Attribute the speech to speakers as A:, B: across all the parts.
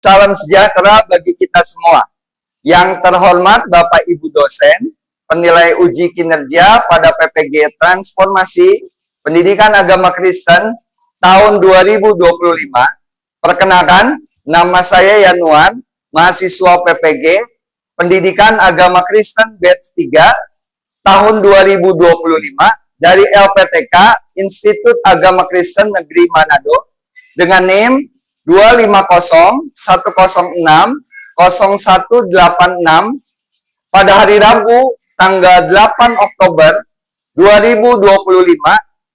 A: Salam sejahtera bagi kita semua. Yang terhormat Bapak Ibu dosen, penilai uji kinerja pada PPG Transformasi Pendidikan Agama Kristen tahun 2025. Perkenalkan, nama saya Yanuar, mahasiswa PPG Pendidikan Agama Kristen batch 3 tahun 2025 dari LPTK Institut Agama Kristen Negeri Manado dengan NIM 250-106-0186 pada hari Rabu tanggal 8 Oktober 2025.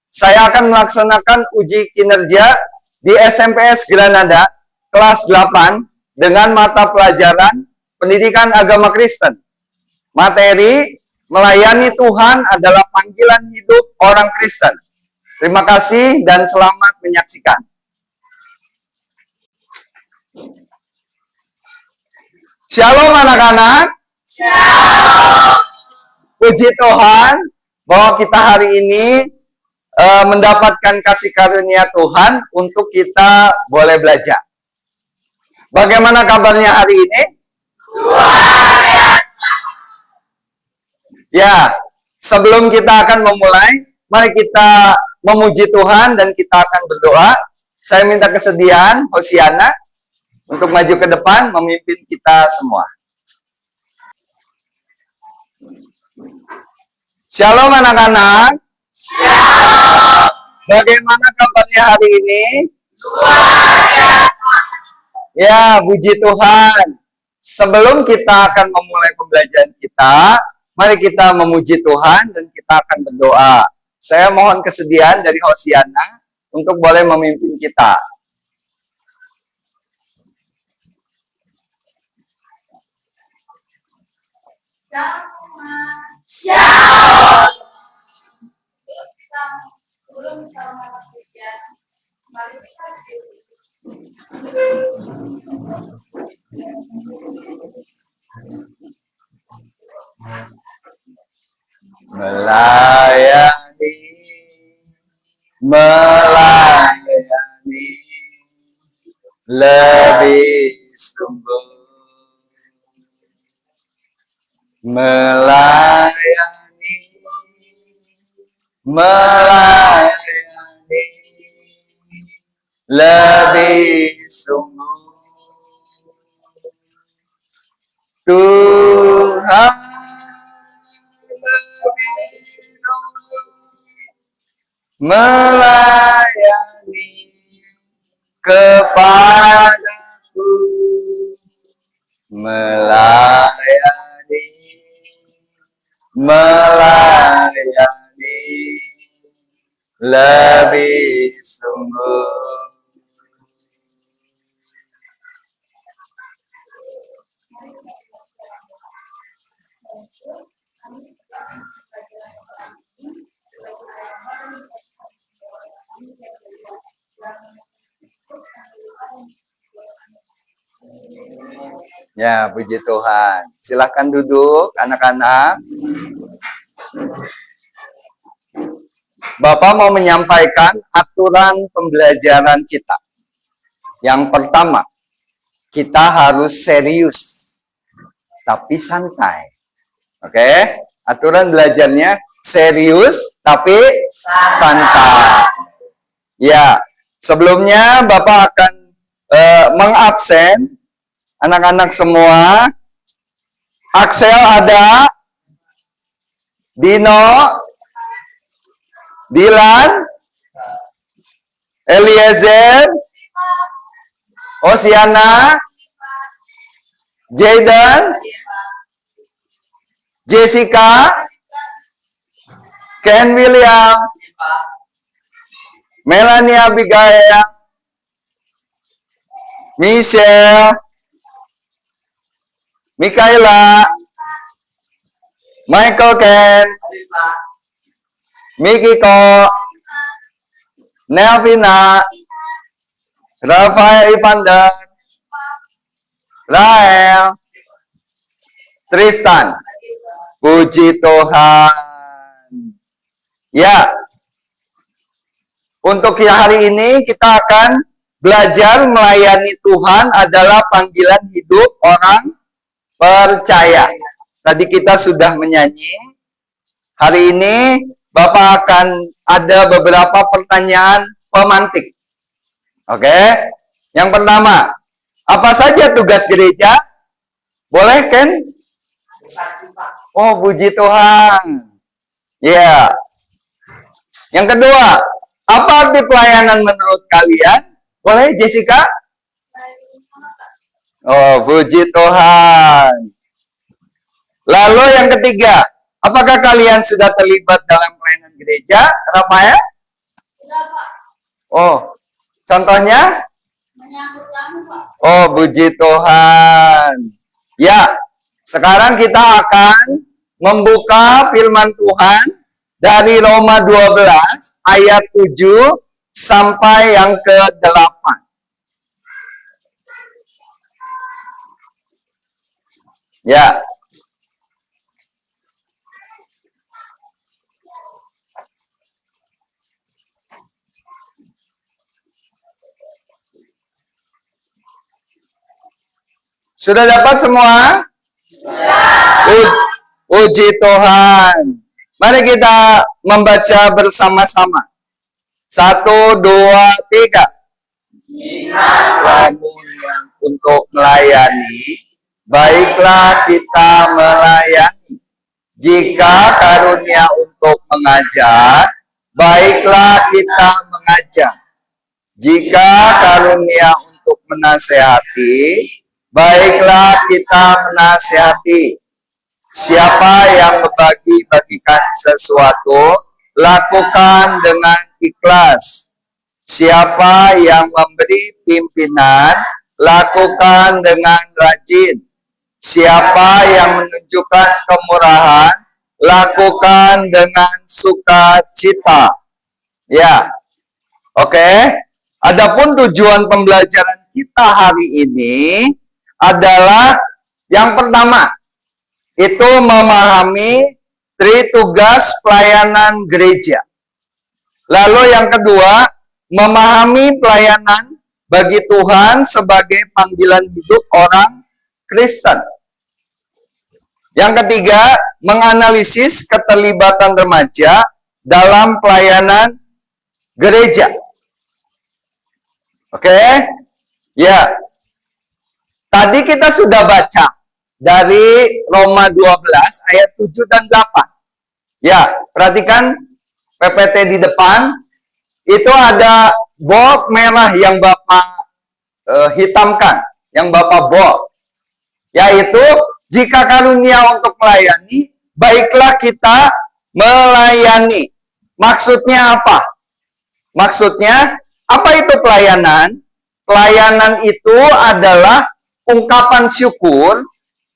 A: Saya akan melaksanakan uji kinerja di SMPS Granada kelas 8 dengan mata pelajaran Pendidikan Agama Kristen. Materi melayani Tuhan adalah panggilan hidup orang Kristen. Terima kasih dan selamat menyaksikan. Shalom anak-anak.
B: Shalom.
A: Puji Tuhan bahwa kita hari ini mendapatkan kasih karunia Tuhan untuk kita boleh belajar. Bagaimana kabarnya hari ini?
B: Luar biasa.
A: Ya, sebelum kita akan memulai, mari kita memuji Tuhan dan kita akan berdoa. Saya minta kesediaan Hosiana untuk maju ke depan memimpin kita semua. Shalom anak-anak.
B: Shalom.
A: Bagaimana kabarnya hari ini?
B: Luar biasa.
A: Ya, puji Tuhan. Sebelum kita akan memulai pembelajaran kita, mari kita memuji Tuhan dan kita akan berdoa. Saya mohon kesediaan dari Hosiana untuk boleh memimpin kita.
B: Shalom.
A: Melayani, lebih sungguh. Melayani, lebih sungguh. Tuhan melayani kepadaku, melayani lebih sungguh. Ya, puji Tuhan. Silakan duduk, anak-anak. Bapak mau menyampaikan aturan pembelajaran kita. Yang pertama, kita harus serius, tapi santai. Oke? Aturan belajarnya serius, tapi santai. Ya, sebelumnya Bapak akan mengabsen anak-anak semua. Axel ada, Dino, Dilan, Eliezer, Hosiana, Jayden, Jessica, Ken William, Melanie Abigail, Michelle, Mikaela, Michael Ken, Mikiko, Nelvina, Rafael Ivander, Rael, Tristan. Puji Tuhan. Ya, untuk hari ini kita akan belajar melayani Tuhan adalah panggilan hidup orang percaya. Tadi kita sudah menyanyi. Hari ini Bapak akan ada beberapa pertanyaan pemantik. Oke? Yang pertama, apa saja tugas gereja? Boleh, Ken? Oh, puji Tuhan. Ya. Yang kedua, apa arti pelayanan menurut kalian? Boleh, Jessica? Oh, puji Tuhan. Lalu yang ketiga, apakah kalian sudah terlibat dalam pelayanan gereja, Rafael? Oh, contohnya? Oh, puji Tuhan. Ya, sekarang kita akan membuka firman Tuhan dari Roma 12 ayat 7 sampai yang ke-8. Ya. Sudah dapat semua? Puji Tuhan. Mari kita membaca bersama-sama. 1, 2, 3. Jika kamu yang untuk melayani, baiklah kita melayani. Jika karunia untuk mengajar, baiklah kita mengajar. Jika karunia untuk menasehati, baiklah kita menasehati. Siapa yang membagi-bagikan sesuatu, lakukan dengan ikhlas. Siapa yang memberi pimpinan, lakukan dengan rajin. Siapa yang menunjukkan kemurahan, lakukan dengan sukacita. Ya, oke. Adapun tujuan pembelajaran kita hari ini adalah yang pertama, itu memahami tugas pelayanan gereja. Lalu yang kedua, memahami pelayanan bagi Tuhan sebagai panggilan hidup orang Kristen. Yang ketiga, menganalisis keterlibatan remaja dalam pelayanan gereja. Oke? Ya. Tadi kita sudah baca dari Roma 12 ayat 7 dan 8. Ya, perhatikan PPT di depan. Itu ada bold merah yang Bapak hitamkan, yang Bapak bold. Yaitu, jika karunia untuk melayani, baiklah kita melayani. Maksudnya apa? Maksudnya, apa itu pelayanan? Pelayanan itu adalah ungkapan syukur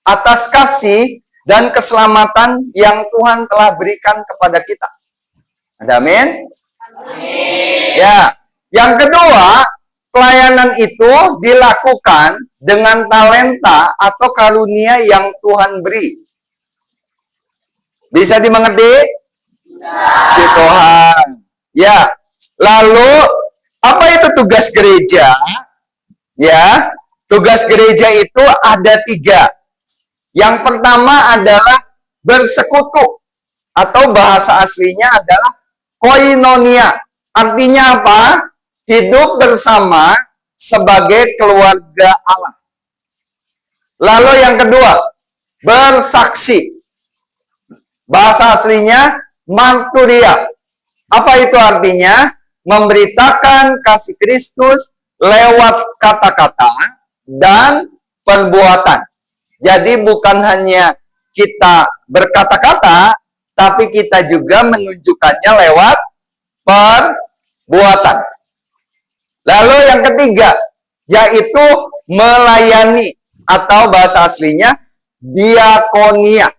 A: atas kasih dan keselamatan yang Tuhan telah berikan kepada kita. Amin. Ya, yang kedua, pelayanan itu dilakukan dengan talenta atau karunia yang Tuhan beri. Bisa dimengerti? Puji Tuhan. Ya, lalu apa itu tugas gereja? Ya, tugas gereja itu ada 3. Yang pertama adalah bersekutu, atau bahasa aslinya adalah koinonia. Artinya apa? Hidup bersama sebagai keluarga Allah. Lalu yang kedua, bersaksi. Bahasa aslinya marturia. Apa itu artinya? Memberitakan kasih Kristus lewat kata-kata dan perbuatan. Jadi bukan hanya kita berkata-kata, tapi kita juga menunjukkannya lewat perbuatan. Lalu yang ketiga, yaitu melayani, atau bahasa aslinya diakonia.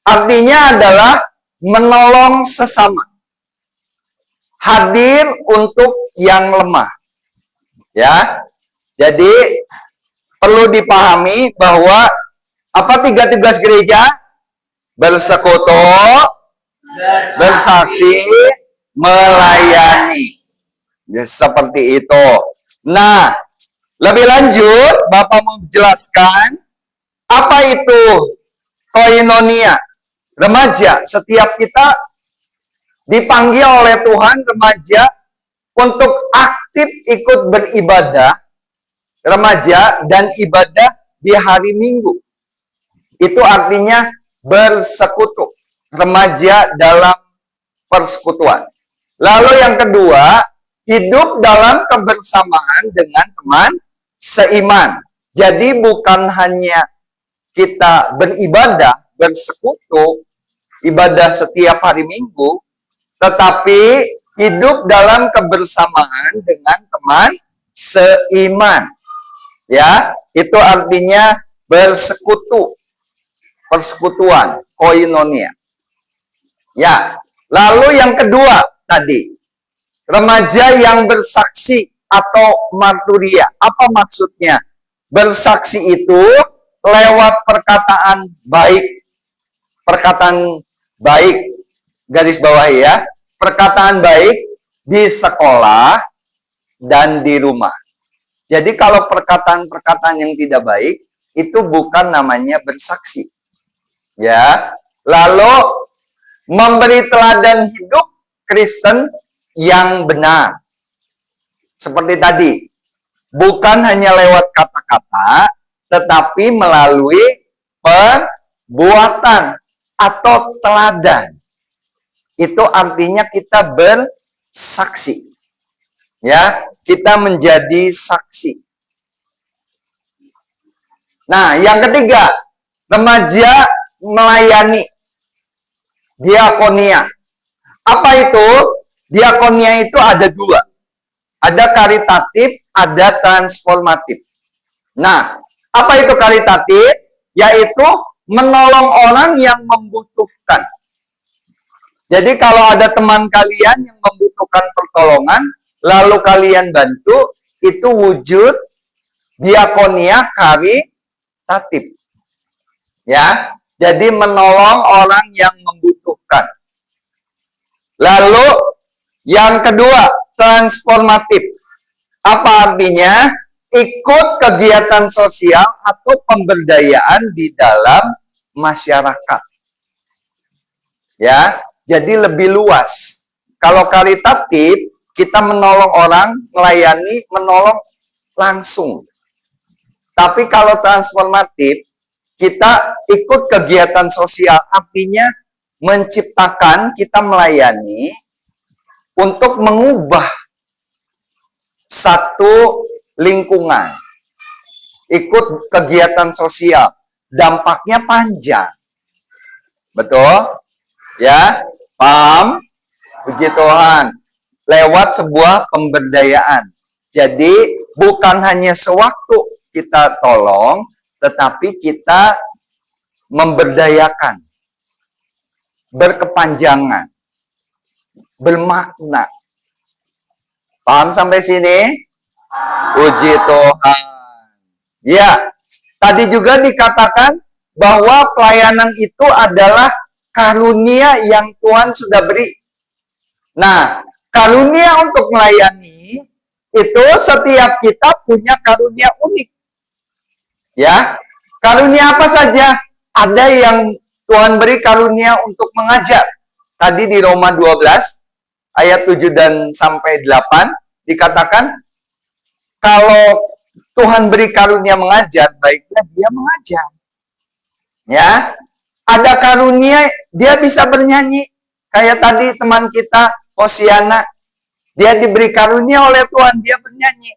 A: Artinya adalah menolong sesama. Hadir untuk yang lemah. Ya. Jadi perlu dipahami bahwa apa 3 tugas gereja? Bersekutu, bersaksi, melayani. Ya, seperti itu. Nah, lebih lanjut, Bapak mau jelaskan apa itu koinonia. Remaja, setiap kita dipanggil oleh Tuhan remaja untuk aktif ikut beribadah remaja dan ibadah di hari Minggu. Itu artinya bersekutu, remaja dalam persekutuan. Lalu yang kedua, hidup dalam kebersamaan dengan teman seiman. Jadi bukan hanya kita beribadah, bersekutu, ibadah setiap hari Minggu, tetapi hidup dalam kebersamaan dengan teman seiman. Ya, itu artinya bersekutu, persekutuan, koinonia. Ya, lalu yang kedua tadi, remaja yang bersaksi atau marturia. Apa maksudnya? Bersaksi itu lewat perkataan baik. Perkataan baik, garis bawah ya. Perkataan baik di sekolah dan di rumah. Jadi kalau perkataan-perkataan yang tidak baik, itu bukan namanya bersaksi. Ya. Lalu memberi teladan hidup Kristen yang benar. Seperti tadi, bukan hanya lewat kata-kata, tetapi melalui perbuatan atau teladan. Itu artinya kita bersaksi. Ya, kita menjadi saksi. Nah, yang ketiga, remaja melayani. Diakonia. Apa itu? Diakonia itu ada dua. Ada karitatif, ada transformatif. Nah, apa itu karitatif? Yaitu menolong orang yang membutuhkan. Jadi kalau ada teman kalian yang membutuhkan pertolongan, lalu kalian bantu, itu wujud diakonia karitatif. Ya, jadi menolong orang yang membutuhkan. Lalu yang kedua, transformatif. Apa artinya? Ikut kegiatan sosial atau pemberdayaan di dalam masyarakat. Ya, jadi lebih luas. Kalau karitatif, kita menolong orang, melayani, menolong langsung. Tapi kalau transformatif, kita ikut kegiatan sosial, artinya menciptakan, kita melayani untuk mengubah satu lingkungan. Ikut kegiatan sosial, dampaknya panjang. Betul? Ya, paham? Puji Tuhan. Lewat sebuah pemberdayaan. Jadi, bukan hanya sewaktu kita tolong, tetapi kita memberdayakan, berkepanjangan, bermakna. Paham sampai sini? Puji Tuhan. Ya, tadi juga dikatakan bahwa pelayanan itu adalah karunia yang Tuhan sudah beri. Nah, karunia untuk melayani itu setiap kita punya karunia unik. Ya, karunia apa saja? Ada yang Tuhan beri karunia untuk mengajar. Tadi di Roma 12 ayat 7 dan sampai 8 dikatakan kalau Tuhan beri karunia mengajar, baiknya dia mengajar. Ya, ada karunia dia bisa bernyanyi. Kayak tadi teman kita Hosiana, dia diberi karunia oleh Tuhan, dia bernyanyi.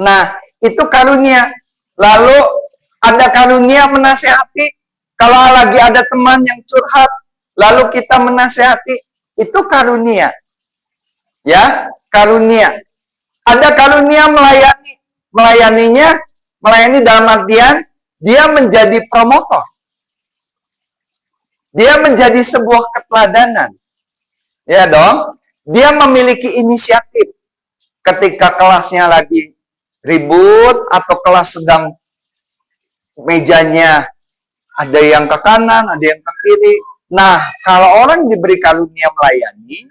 A: Nah, itu karunia. Lalu ada karunia menasehati. Kalau lagi ada teman yang curhat, lalu kita menasehati, itu karunia. Ya, karunia. Ada karunia melayani. Melayani dalam artian dia menjadi promotor. Dia menjadi sebuah keteladanan. Ya dong, dia memiliki inisiatif. Ketika kelasnya lagi ribut atau kelas sedang mejanya ada yang ke kanan, ada yang ke kiri. Nah, kalau orang diberi karunia melayani,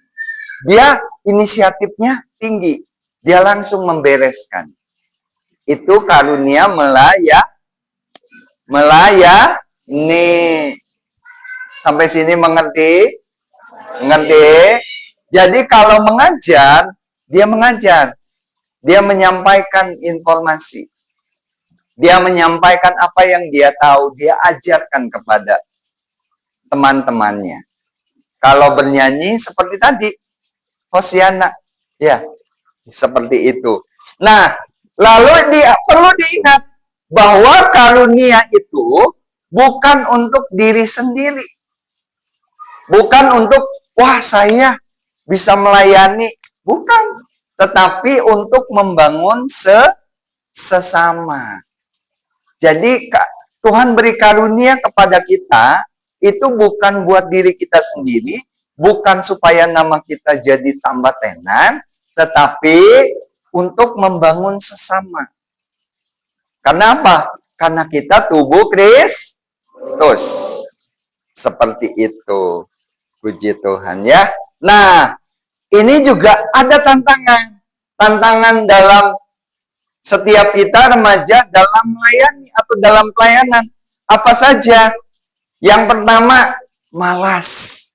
A: dia inisiatifnya tinggi. Dia langsung membereskan. Itu karunia melayani. Sampai sini mengerti? Mengerti? Jadi kalau mengajar, dia mengajar. Dia menyampaikan informasi. Dia menyampaikan apa yang dia tahu. Dia ajarkan kepada teman-temannya. Kalau bernyanyi seperti tadi, Hosiana. Ya, seperti itu. Nah, lalu perlu diingat bahwa karunia itu bukan untuk diri sendiri. Bukan untuk, wah saya bisa melayani. Bukan. Tetapi untuk membangun sesama. Jadi Tuhan beri karunia kepada kita, itu bukan buat diri kita sendiri, bukan supaya nama kita jadi tambah tenar, tetapi untuk membangun sesama. Kenapa? Karena kita tubuh Kristus. Seperti itu. Puji Tuhan ya. Nah, ini juga ada tantangan. Tantangan dalam setiap kita remaja dalam melayani atau dalam pelayanan. Apa saja? Yang pertama, malas.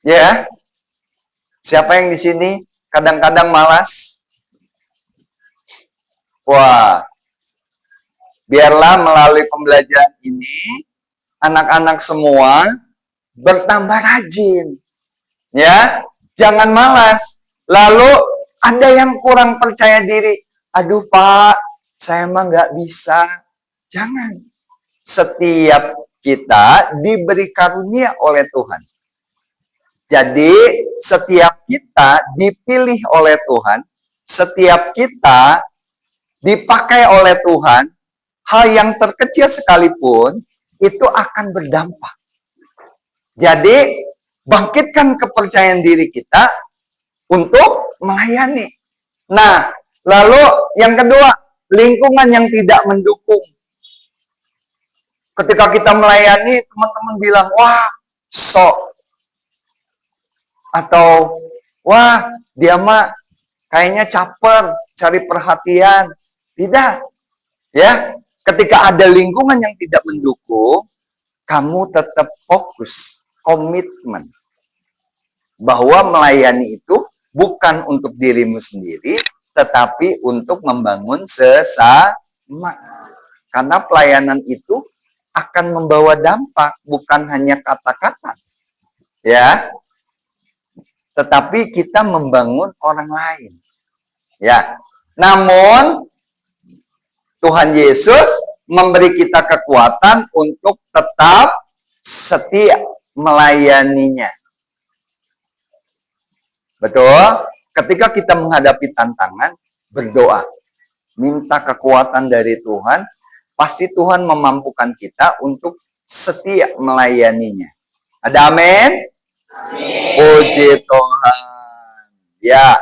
A: Ya. Siapa yang di sini kadang-kadang malas? Wah. Biarlah melalui pembelajaran ini anak-anak semua bertambah rajin. Ya, jangan malas. Lalu ada yang kurang percaya diri. Aduh Pak, saya mah nggak bisa. Jangan. Setiap kita diberi karunia oleh Tuhan. Jadi setiap kita dipilih oleh Tuhan. Setiap kita dipakai oleh Tuhan. Hal yang terkecil sekalipun itu akan berdampak. Jadi, bangkitkan kepercayaan diri kita untuk melayani. Nah, lalu yang kedua, lingkungan yang tidak mendukung. Ketika kita melayani, teman-teman bilang, wah, sok. Atau, wah, dia mah kayaknya caper, cari perhatian. Tidak. Ya, ketika ada lingkungan yang tidak mendukung, kamu tetap fokus. Komitmen bahwa melayani itu bukan untuk dirimu sendiri, tetapi untuk membangun sesama. Karena pelayanan itu akan membawa dampak, bukan hanya kata-kata, ya, tetapi kita membangun orang lain, ya. Namun Tuhan Yesus memberi kita kekuatan untuk tetap setia melayaninya. Betul? Ketika kita menghadapi tantangan, berdoa. Minta kekuatan dari Tuhan, pasti Tuhan memampukan kita untuk setia melayaninya. Ada amin?
B: Amin.
A: Puji Tuhan. Ya.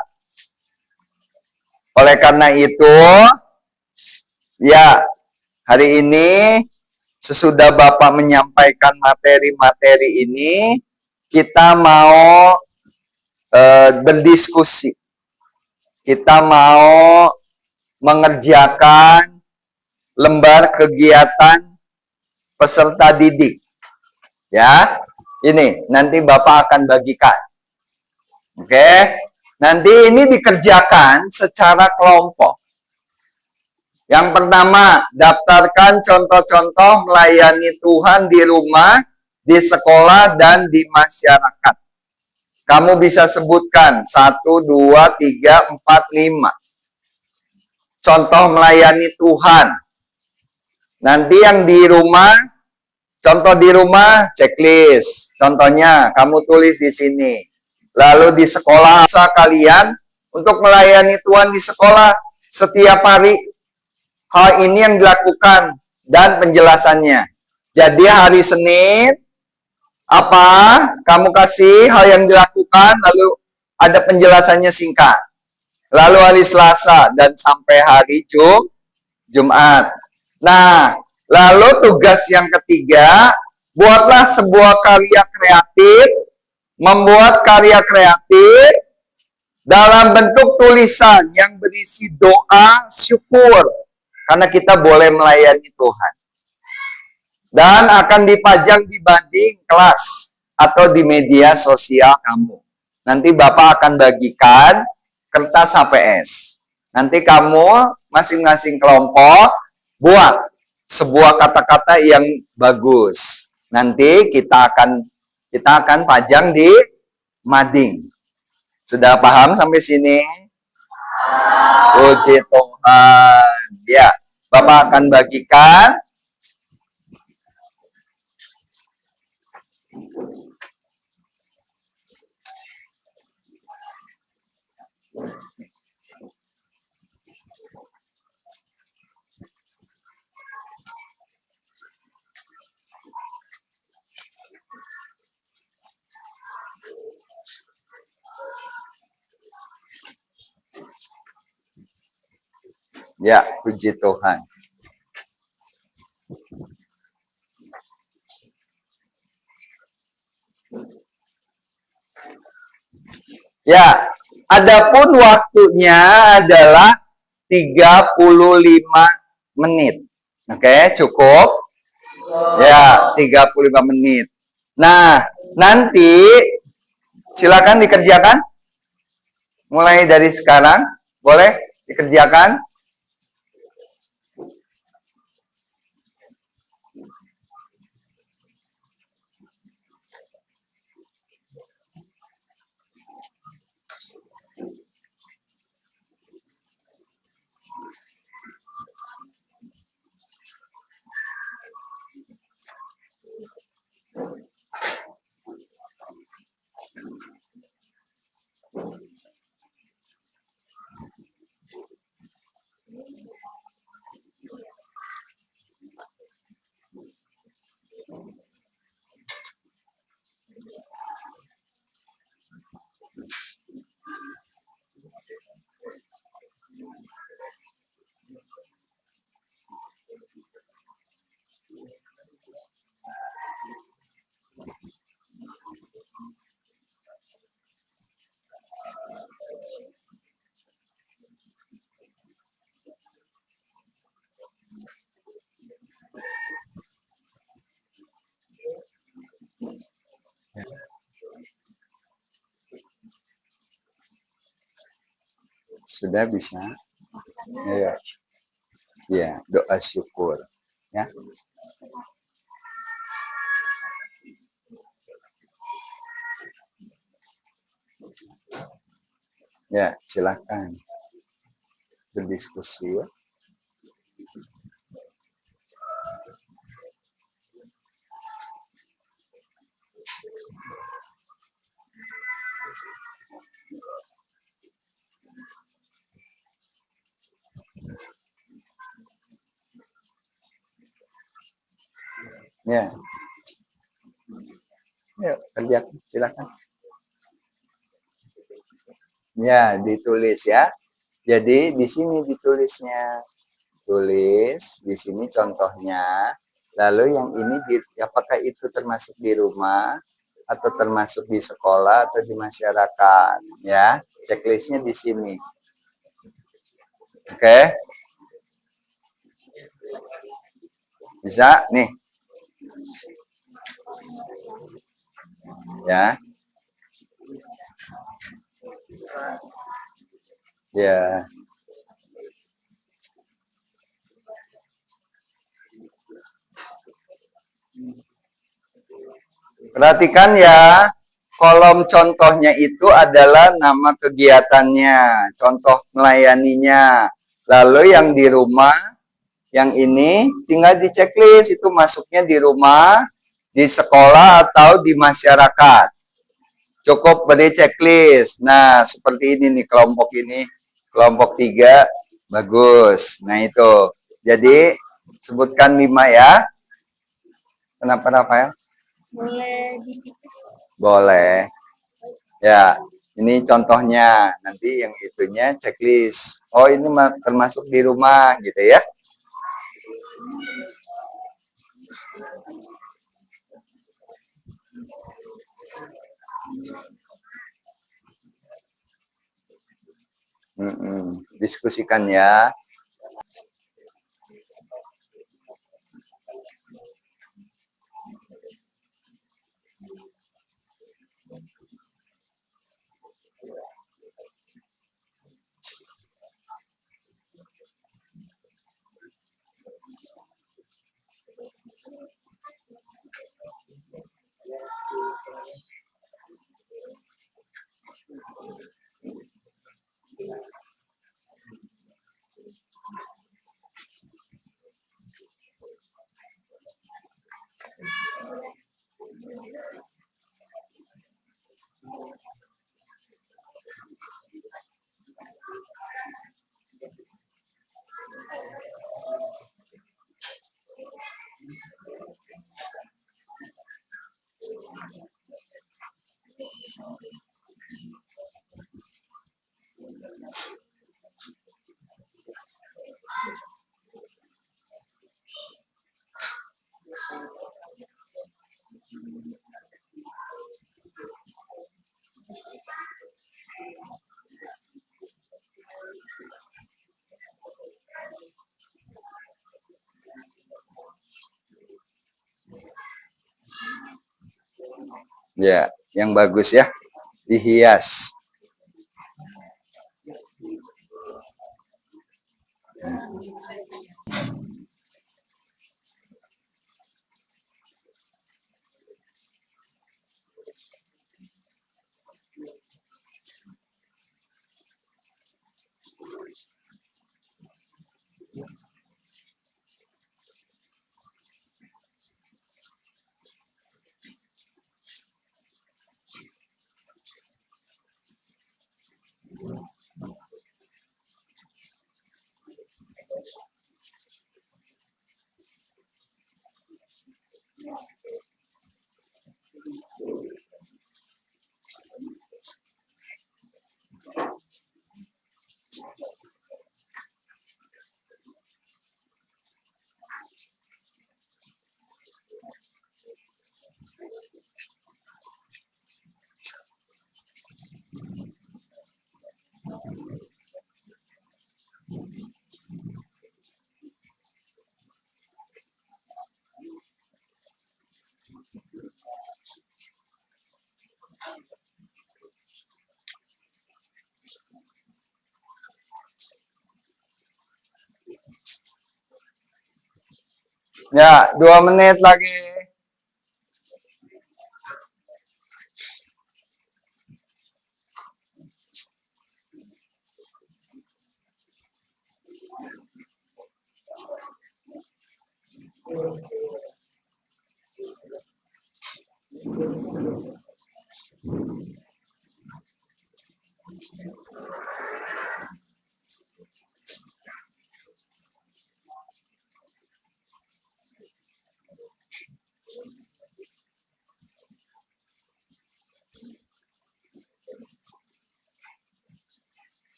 A: Oleh karena itu, ya, hari ini sesudah Bapak menyampaikan materi-materi ini, kita mau berdiskusi. Kita mau mengerjakan lembar kegiatan peserta didik. Ya, ini nanti Bapak akan bagikan. Oke, nanti ini dikerjakan secara kelompok. Yang pertama, daftarkan contoh-contoh melayani Tuhan di rumah, di sekolah, dan di masyarakat. Kamu bisa sebutkan 1, 2, 3, 4, 5. Contoh melayani Tuhan. Nanti yang di rumah, contoh di rumah, checklist. Contohnya, kamu tulis di sini. Lalu di sekolah, kalian untuk melayani Tuhan di sekolah setiap hari. Hal ini yang dilakukan dan penjelasannya. Jadi hari Senin, apa? Kamu kasih hal yang dilakukan, lalu ada penjelasannya singkat. Lalu hari Selasa dan sampai hari Jumat. Nah, lalu tugas yang ketiga, buatlah sebuah karya kreatif, membuat karya kreatif dalam bentuk tulisan yang berisi doa syukur karena kita boleh melayani Tuhan. Dan akan dipajang di banding kelas atau di media sosial kamu. Nanti Bapak akan bagikan kertas HPS. Nanti kamu masing-masing kelompok buat sebuah kata-kata yang bagus. Nanti kita akan pajang di mading. Sudah paham sampai sini? Puji Tuhan. Ya, Bapak akan bagikan. Ya, puji Tuhan. Ya, adapun waktunya adalah 35 menit. Oke, cukup? Ya, 35 menit. Nah, nanti silakan dikerjakan. Mulai dari sekarang, boleh dikerjakan. Sudah bisa? Ya, ya, doa syukur. Ya. Ya, silakan berdiskusi ya. Ya. Yuk, kerjakan, silakan. Ya, ditulis ya. Jadi di sini ditulisnya. Tulis di sini contohnya. Lalu yang ini apakah itu termasuk di rumah atau termasuk di sekolah atau di masyarakat ya. Checklistnya di sini. Oke. Bisa nih. Ya. Ya. Perhatikan ya, kolom contohnya itu adalah nama kegiatannya, contoh melayaninya. Lalu yang di rumah, yang ini tinggal di checklist, itu masuknya di rumah, di sekolah, atau di masyarakat. Cukup beri checklist. Nah, seperti ini nih kelompok ini, kelompok 3, bagus. Nah itu, jadi sebutkan 5 ya. Kenapa Rafael?
C: Boleh dititip.
A: Boleh. Ya, ini contohnya. Nanti yang itunya checklist. Oh, ini termasuk di rumah gitu ya. Diskusikan ya. Ya, yang bagus ya. Dihias. Ya, 2 menit lagi.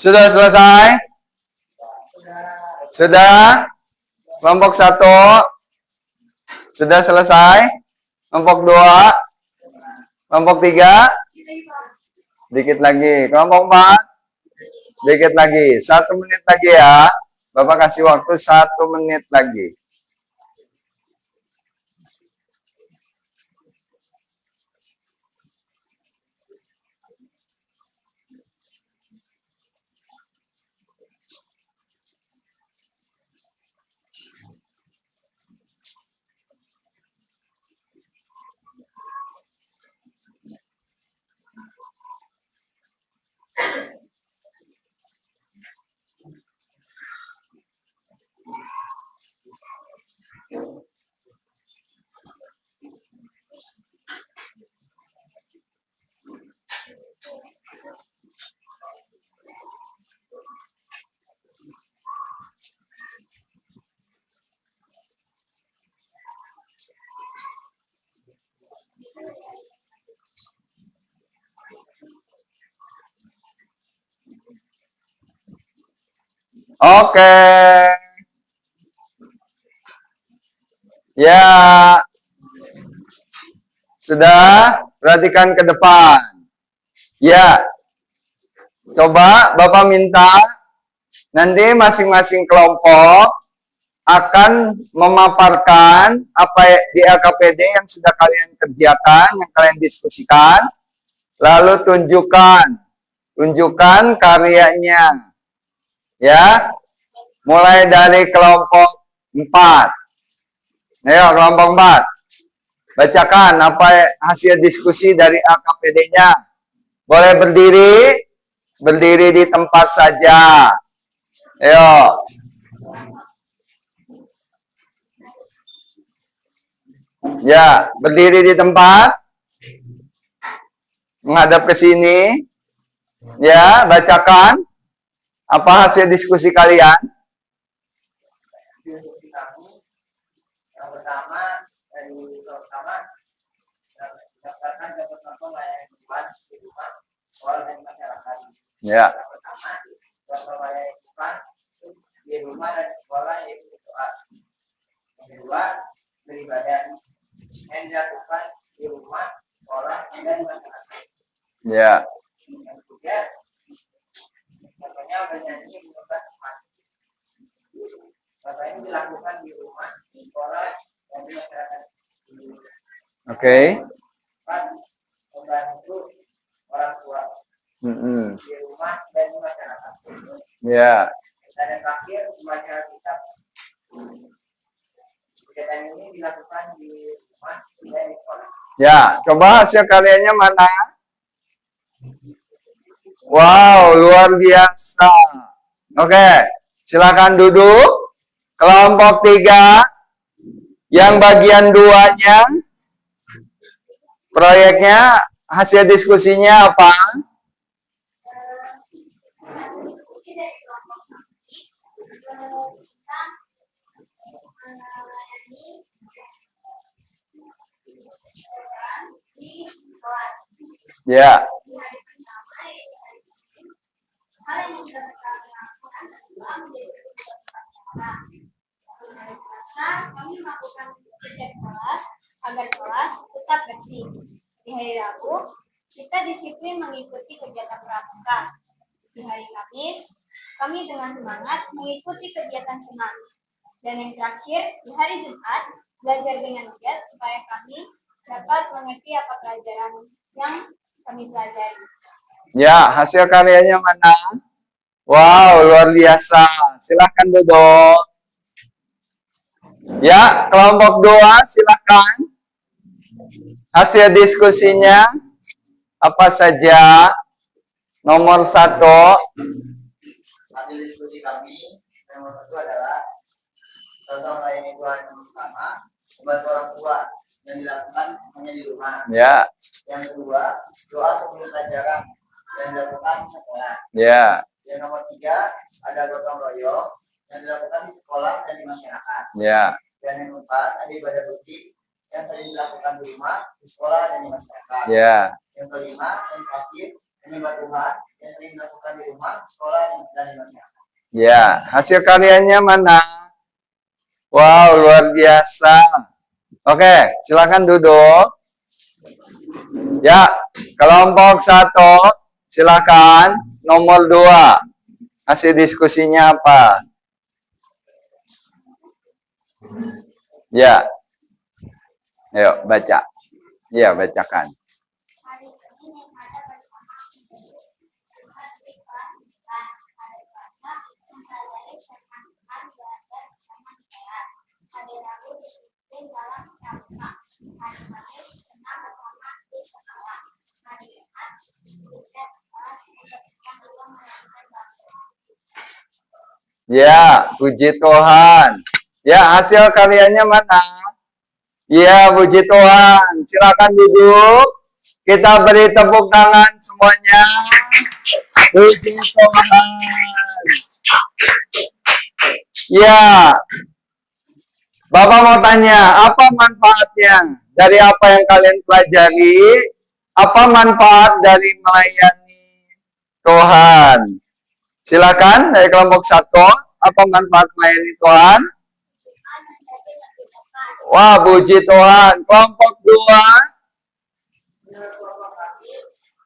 A: Sudah selesai? Sudah? Kelompok 1 sudah selesai? Kelompok 2, kelompok 3, sedikit lagi. Kelompok 4, sedikit lagi. 1 menit lagi ya. Bapak kasih waktu 1 menit lagi. Oke. Ya. Sudah, perhatikan ke depan. Ya. Coba Bapak minta nanti masing-masing kelompok akan memaparkan apa di LKPD yang sudah kalian kerjakan, yang kalian diskusikan, lalu tunjukkan karyanya. Ya. Mulai dari kelompok 4. Ayo, kelompok 4. Bacakan apa hasil diskusi dari LKPD-nya. Boleh berdiri di tempat saja. Ayo. Ya, berdiri di tempat. Menghadap ke sini. Ya, bacakan apa hasil diskusi kalian.
D: Diskusi kami yang pertama berdasarkan contoh-contoh layanan lingkungan di rumah, sekolah dan masyarakat.
A: Ya.
D: Yang pertama, contoh layanan lingkungan di rumah dan sekolah yaitu berdoa. Yang kedua, beribadah yang dilakukan di rumah, sekolah dan masyarakat.
A: Ya.
D: Yang ketiga, contohnya bernyanyi mengucapkan masjid. Contoh ini dilakukan di rumah, di sekolah dan di masyarakat.
A: Oke.
D: Membantu orang tua di rumah dan di masyarakat.
A: Ya.
D: Dan yang terakhir, membaca kitab. Kegiatan ini dilakukan di rumah dan di sekolah.
A: Ya, coba hasil karyanya mana? Wow, luar biasa. Oke, silakan duduk. Kelompok 3, yang bagian 2-nya, proyeknya, hasil diskusinya apa?
C: Diskusi dari kelompok kami, kita melayani di kelas.
A: Ya.
C: Di hari pertama, yaitu hari Senin, hal yang sudah kami lakukan adalah menjadi kebiasaan acara. Di hari Selasa, kami melakukan kegiatan kelas agar kelas tetap bersih. Di hari Rabu, kita disiplin mengikuti kegiatan pramuka. Di hari Kamis, kami dengan semangat mengikuti kegiatan senam. Dan yang terakhir, di hari Jumat, belajar dengan giat supaya kami dapat mengerti apa pelajaran yang kami pelajari.
A: Ya, hasil karyanya mana? Wow, luar biasa. Silahkan duduk. Ya, kelompok 2, silakan. Hasil diskusinya apa saja? Nomor 1.
D: Hasil diskusi kami yang nomor 1 adalah contoh layanan Tuhan yang pertama, membantu orang tua yang dilakukan hanya di rumah.
A: Ya.
D: Yang kedua, doa sebelum pelajaran yang dilakukan di sekolah.
A: Ya.
D: Yang nomor 3, ada gotong royong yang dilakukan di sekolah dan di masyarakat.
A: Ya.
D: Dan yang keempat, ada ibadah rutin yang sering dilakukan di rumah, di sekolah, dan di masyarakat.
A: Ya.
D: Yang kelima, yang terakhir, menyembah Tuhan yang sering dilakukan di rumah, sekolah, dan di masyarakat.
A: Ya, hasil karyanya mana? Wow, luar biasa. Oke, silakan duduk. Ya, kelompok 1, silakan. Nomor 2, hasil diskusinya apa? Ya. Ayo, baca. Ya, bacakan.
C: Hari Senin yang ada bersama Tuhan di kelas dan hari Selasa mempelajari firman Tuhan belajar bersama di kelas. Hari Rabu disiplin dalam pramuka. Hari Kamis senam bersama di sekolah. Hari Jumat tidak kelas membersihkan atau melakukan bakso.
A: Ya, puji Tuhan. Ya, hasil karyanya mana? Ya, puji Tuhan. Silakan duduk. Kita beri tepuk tangan semuanya. Puji Tuhan. Ya. Bapak mau tanya, apa manfaatnya dari apa yang kalian pelajari? Apa manfaat dari melayani Tuhan? Silakan dari kelompok 1, Apa manfaat melayani Tuhan?
C: menjadi lebih cepat.
A: Wah, puji Tuhan. Kelompok 2.
D: Menurut kelompok kami,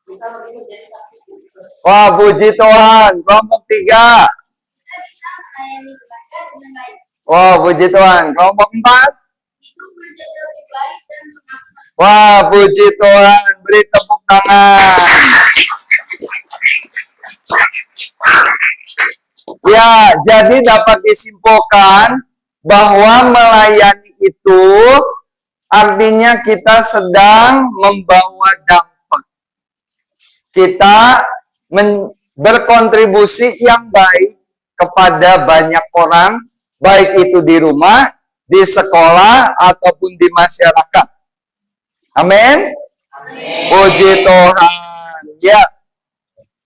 D: kita lebih menjadi saksi Kristus.
A: Wah, puji Tuhan. Kelompok 3.
C: Kita bisa melayani keluarga dengan baik.
A: Wah, puji Tuhan. Kelompok 4.
C: Hidup menjadi lebih baik dan mengaku.
A: Wah, puji Tuhan. Beri tepuk tangan. Ya, jadi dapat disimpulkan bahwa melayani itu artinya kita sedang membawa dampak. Kita berkontribusi yang baik kepada banyak orang, baik itu di rumah, di sekolah, ataupun di masyarakat. Amin. Puji Tuhan. Ya,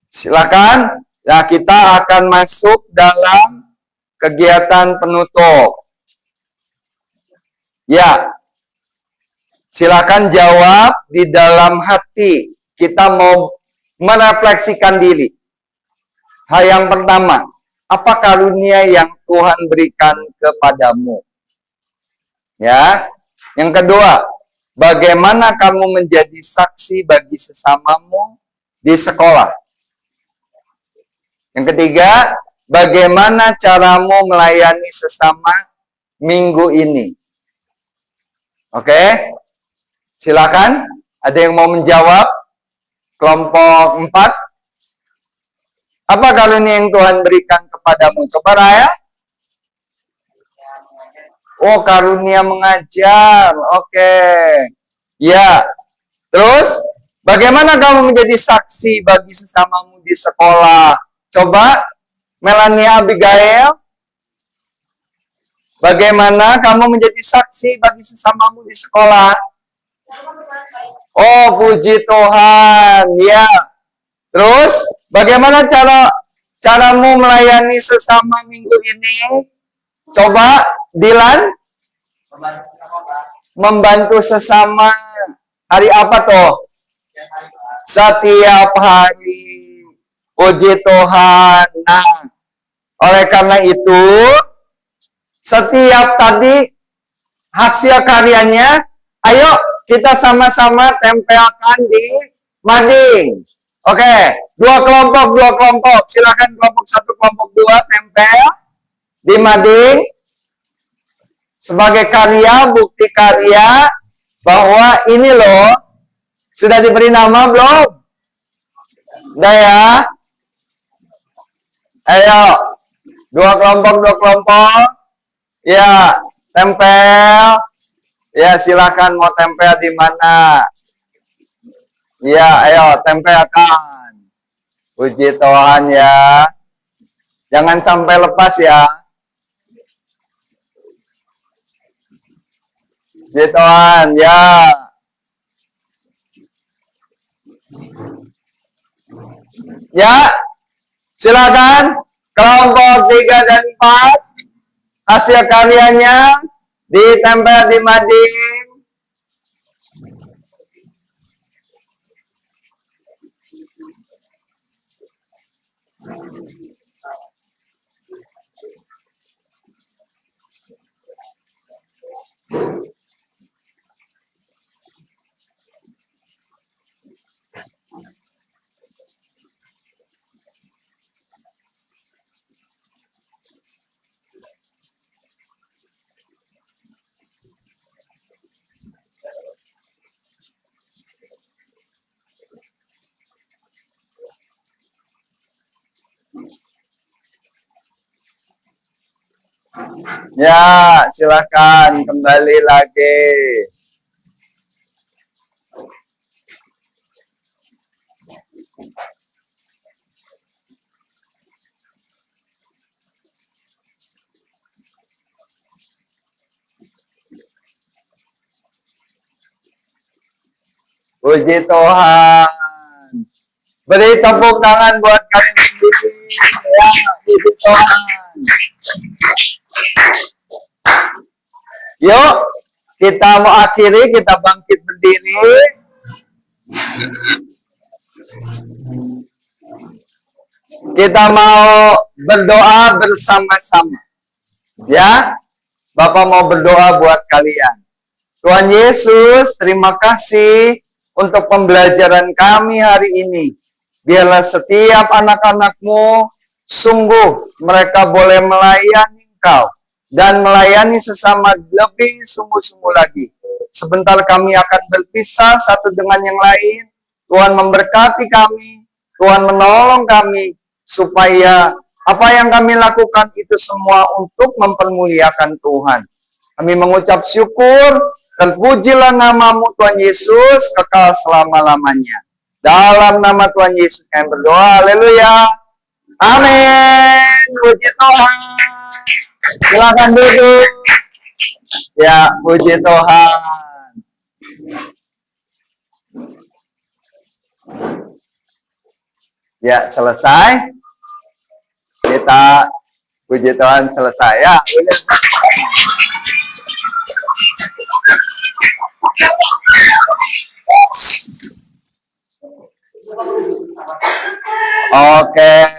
A: silakan. Nah, kita akan masuk dalam kegiatan penutup. Ya, silakan jawab di dalam hati. Kita mau merefleksikan diri. Hal yang pertama, apa karunia yang Tuhan berikan kepadamu? Ya. Yang kedua, bagaimana kamu menjadi saksi bagi sesamamu di sekolah? Yang ketiga, bagaimana caramu melayani sesama minggu ini? Oke, silakan. Ada yang mau menjawab? Kelompok 4. Apa karunia yang Tuhan berikan kepadamu? Coba Raya. Oh, karunia mengajar. Oke. Ya. Terus, bagaimana kamu menjadi saksi bagi sesamamu di sekolah? Coba, Melania Abigail. Bagaimana kamu menjadi saksi bagi sesamamu di sekolah? Oh, puji Tuhan. Ya. Terus, bagaimana caramu melayani sesama minggu ini? Coba, Dilan. Membantu sesama. Hari apa tuh? Setiap hari. Puji Tuhan. Nah, oleh karena itu, setiap tadi hasil karyanya, ayo kita sama-sama tempelkan di mading. Oke, dua kelompok. Silakan kelompok 1, kelompok 2 tempel di mading sebagai karya, bukti karya bahwa ini loh, sudah diberi nama belum? Udah ya? Ayo, dua kelompok. Ya, tempel. Ya, silakan mau tempel di mana? Ya, ayo tempelkan. Puji Tuhan ya. Jangan sampai lepas ya. Puji Tuhan ya. Ya, silakan kelompok 3 dan 4 hasil karyanya ditempel di mading. Ya, silakan kembali lagi. Puji Tuhan. Beri tepuk tangan buat kalian sendiri. Ya, puji Tuhan. Yuk, kita mau akhiri, kita bangkit berdiri. Kita mau berdoa bersama-sama. Ya, Bapak mau berdoa buat kalian. Tuhan Yesus, terima kasih untuk pembelajaran kami hari ini. Biarlah setiap anak-anak-Mu sungguh mereka boleh melayani Engkau dan melayani sesama lebih sungguh-sungguh lagi. Sebentar kami akan berpisah satu dengan yang lain. Tuhan memberkati kami, Tuhan menolong kami supaya apa yang kami lakukan itu semua untuk mempermuliakan Tuhan. Kami mengucap syukur, terpujilah namamu Tuhan Yesus, kekal selama-lamanya. Dalam nama Tuhan Yesus kami berdoa, haleluya. Amin. Puji Tuhan. Silakan duduk. Ya, puji Tuhan. Ya, selesai. Kita puji Tuhan selesai ya. Oke.